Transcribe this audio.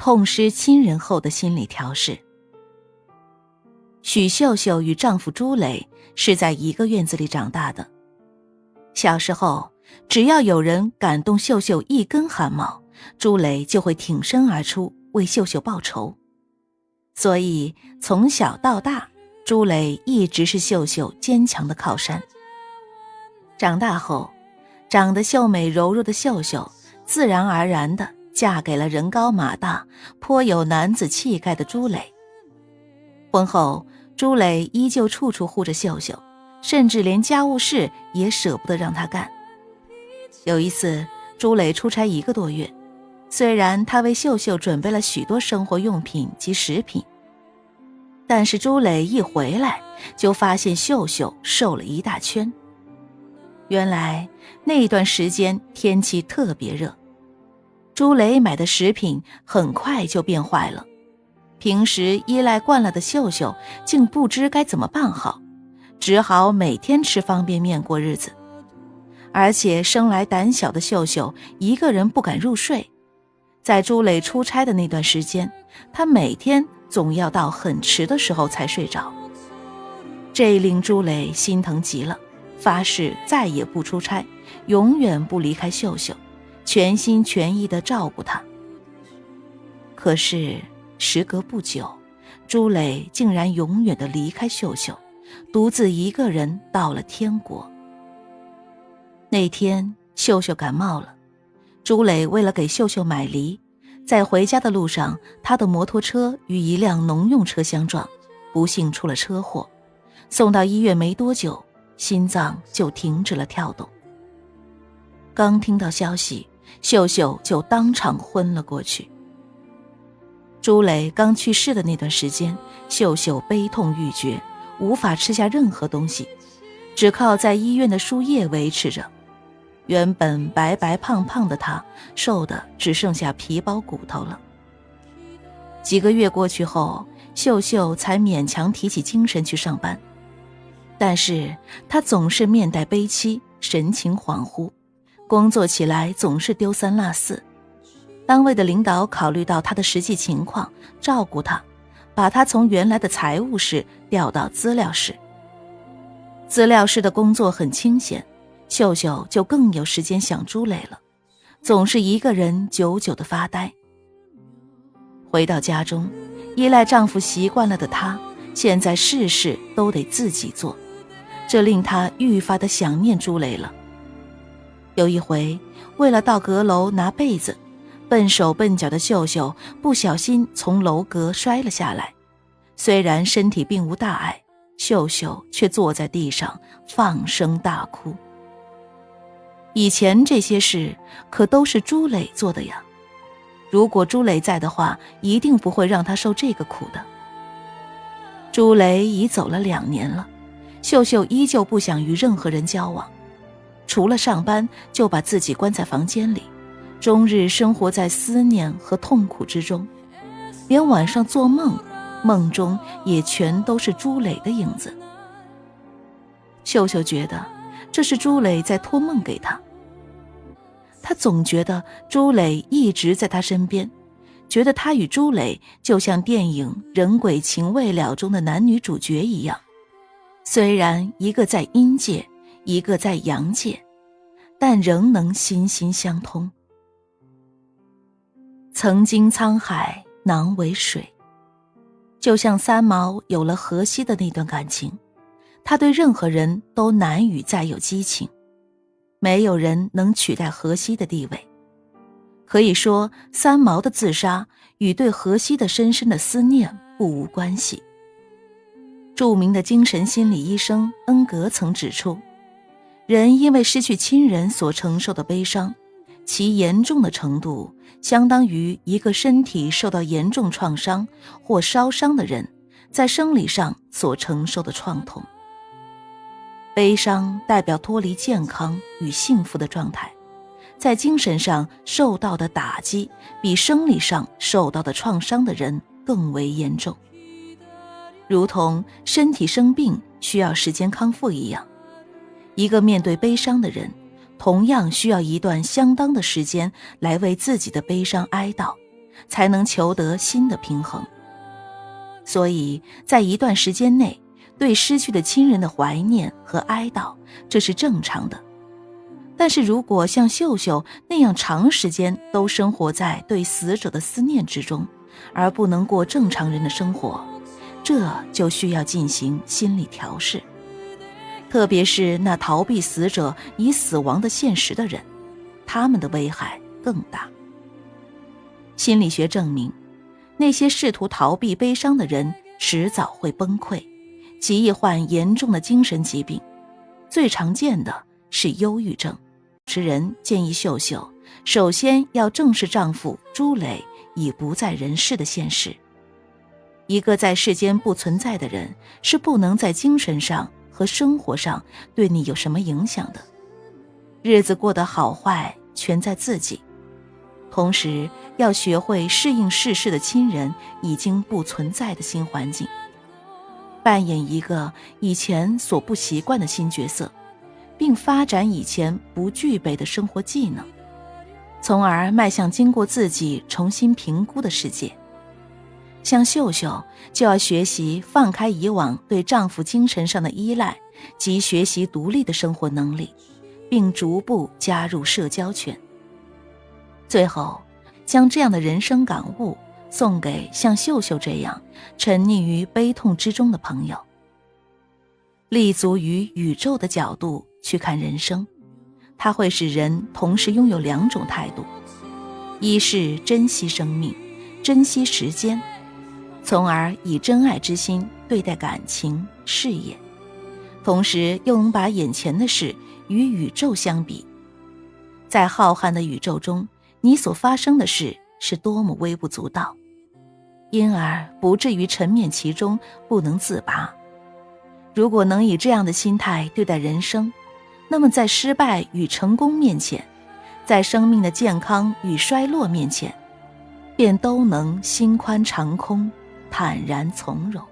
痛失亲人后的心理调试。许秀秀与丈夫朱磊是在一个院子里长大的。小时候，只要有人敢动秀秀一根汗毛，朱磊就会挺身而出为秀秀报仇。所以从小到大，朱磊一直是秀秀坚强的靠山。长大后，长得秀美柔弱的秀秀自然而然地嫁给了人高马大、颇有男子气概的朱磊。婚后，朱磊依旧处处护着秀秀，甚至连家务事也舍不得让她干。有一次，朱磊出差1个多月，虽然他为秀秀准备了许多生活用品及食品，但是朱磊一回来就发现秀秀瘦了一大圈。原来那段时间天气特别热，朱磊买的食品很快就变坏了，平时依赖惯了的秀秀竟不知该怎么办好，只好每天吃方便面过日子。而且生来胆小的秀秀一个人不敢入睡，在朱磊出差的那段时间，她每天总要到很迟的时候才睡着。这令朱磊心疼极了，发誓再也不出差，永远不离开秀秀，全心全意地照顾她。可是时隔不久，朱磊竟然永远地离开秀秀，独自一个人到了天国。那天秀秀感冒了，朱磊为了给秀秀买梨，在回家的路上，他的摩托车与一辆农用车相撞，不幸出了车祸，送到医院没多久，心脏就停止了跳动。刚听到消息，秀秀就当场昏了过去。朱磊刚去世的那段时间，秀秀悲痛欲绝，无法吃下任何东西，只靠在医院的输液维持着。原本白白胖胖的她，瘦的只剩下皮包骨头了。几个月过去后，秀秀才勉强提起精神去上班，但是她总是面带悲戚，神情恍惚，工作起来总是丢三落四。单位的领导考虑到她的实际情况，照顾她，把她从原来的财务室调到资料室。资料室的工作很清闲，秀秀就更有时间想朱磊了，总是一个人久久地发呆。回到家中，依赖丈夫习惯了的她，现在事事都得自己做，这令她愈发的想念朱磊了。有一回，为了到阁楼拿被子，笨手笨脚的秀秀不小心从楼阁摔了下来，虽然身体并无大碍，秀秀却坐在地上放声大哭。以前这些事可都是朱磊做的呀，如果朱磊在的话，一定不会让他受这个苦的。朱磊已走了2年了，秀秀依旧不想与任何人交往，除了上班就把自己关在房间里，终日生活在思念和痛苦之中，连晚上做梦，梦中也全都是朱磊的影子。秀秀觉得这是朱磊在托梦给她，她总觉得朱磊一直在她身边，觉得她与朱磊就像电影《人鬼情未了》中的男女主角一样，虽然一个在阴界，一个在阳界，但仍能心心相通。曾经沧海囊为水，就像三毛有了荷西的那段感情，他对任何人都难以再有激情，没有人能取代荷西的地位。可以说，三毛的自杀与对荷西的深深的思念不无关系。著名的精神心理医生恩格曾指出，人因为失去亲人所承受的悲伤，其严重的程度相当于一个身体受到严重创伤或烧伤的人在生理上所承受的创痛。悲伤代表脱离健康与幸福的状态，在精神上受到的打击比生理上受到的创伤的人更为严重。如同身体生病需要时间康复一样，一个面对悲伤的人同样需要一段相当的时间来为自己的悲伤哀悼，才能求得新的平衡。所以在一段时间内，对失去的亲人的怀念和哀悼，这是正常的。但是如果像秀秀那样长时间都生活在对死者的思念之中，而不能过正常人的生活，这就需要进行心理调试。特别是那逃避死者已死亡的现实的人，他们的危害更大。心理学证明，那些试图逃避悲伤的人迟早会崩溃，极易患严重的精神疾病，最常见的是忧郁症。主持人建议秀秀首先要正视丈夫朱磊已不在人世的现实。一个在世间不存在的人，是不能在精神上和生活上对你有什么影响的。日子过得好坏全在自己，同时要学会适应逝世的亲人已经不存在的新环境，扮演一个以前所不习惯的新角色，并发展以前不具备的生活技能，从而迈向经过自己重新评估的世界。像秀秀就要学习放开以往对丈夫精神上的依赖，及学习独立的生活能力，并逐步加入社交圈。最后将这样的人生感悟送给像秀秀这样沉溺于悲痛之中的朋友。立足于宇宙的角度去看人生，它会使人同时拥有两种态度：一是珍惜生命，珍惜时间，从而以真爱之心对待感情、事业，同时又能把眼前的事与宇宙相比。在浩瀚的宇宙中，你所发生的事是多么微不足道，因而不至于沉湎其中不能自拔。如果能以这样的心态对待人生，那么在失败与成功面前，在生命的健康与衰落面前，便都能心宽长空，坦然从容。